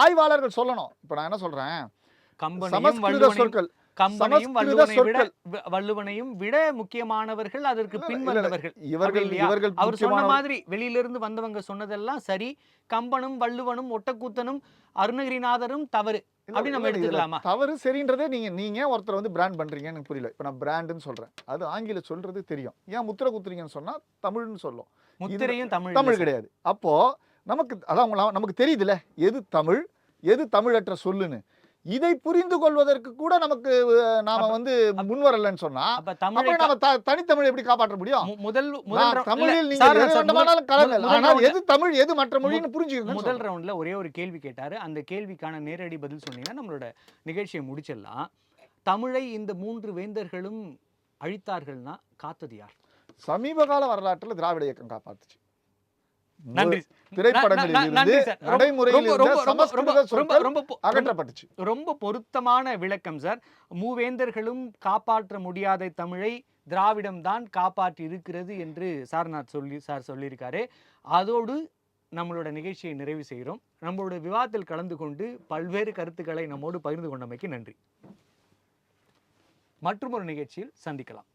ஆய்வாளர்கள் சொல்லணும். இப்ப நான் என்ன சொல்றேன், சமஸ்கிருத சொற்கள் கம்பனையும் சமஸ்கிருத வள்ளுவனையும் விட முக்கியமானவர்கள் அதற்கு பின் வந்தவர்கள். இவர்கள் அவர் சொன்ன மாதிரி வெளியிலிருந்து வந்தவங்க சொன்னதெல்லாம் சரி, கம்பனும் வள்ளுவனும் ஒட்டக்கூத்தனும் அருணகிரிநாதரும் தவறு அப்படி நம்ம எடுத்துக்கலாமா? தவறு சரின்றதே நீங்க ஒருத்தர் வந்து பிராண்ட் பண்றீங்கன்னு எனக்கு புரியல. இப்ப நான் பிராண்டுன்னு சொல்றேன், அது ஆங்கில சொல்றது தெரியும். ஏன் முத்திரை குத்துறீங்கன்னு சொன்னா தமிழ்னு சொல்லும். முத்திரையும் தமிழ் கிடையாது. அப்போ நமக்கு தெரியுதுல எது தமிழ் எது தமிழற்ற சொல்லுன்னு. இதை புரிந்து கொள்வதற்கு கூட நமக்கு நாம வந்து முன்வரலன்னு சொன்னா நம்ம தனித்தமிழ் எப்படி காப்பாற்ற முடியும்? தமிழில் நீங்க எது வேண்டுமானாலும் கலங்க, ஆனால் எது தமிழ் எது மற்ற மொழின்னு புரிஞ்சுக்கோங்க. முதல் ரவுண்ட்ல ஒரே ஒரு கேள்வி கேட்டாரு, அந்த கேள்விக்கான நேரடி பதில் சொன்னீங்கன்னா நம்மளோட நிகழ்ச்சியை முடிச்சிடலாம். தமிழை இந்த 3 வேந்தர்களும் அழித்தார்கள்னா காத்தது யார்? சமீப கால வரலாற்றில் திராவிட இயக்கம் காப்பாத்துச்சு. நன்றி. திரைப்படங்களில் இருந்து நடைமுறையில் இருந்த சமஸ்கிருத சொற்கள் அகற்றப்பட்டுச்சு. ரொம்ப பொருத்தமான விளக்கம் சார். மூவேந்தர்களும் காப்பாற்ற முடியாத தமிழை திராவிடம் தான் காப்பாற்றி இருக்கிறது என்று சார்நாத் சொல்லியிருக்காரு. அதோடு நம்மளோட நிகழ்ச்சியை நிறைவு செய்கிறோம். நம்மளோட விவாதத்தில் கலந்து கொண்டு பல்வேறு கருத்துக்களை நம்மோடு பகிர்ந்து கொண்டமைக்கு நன்றி. மற்றொரு நிகழ்ச்சியில் சந்திக்கலாம்.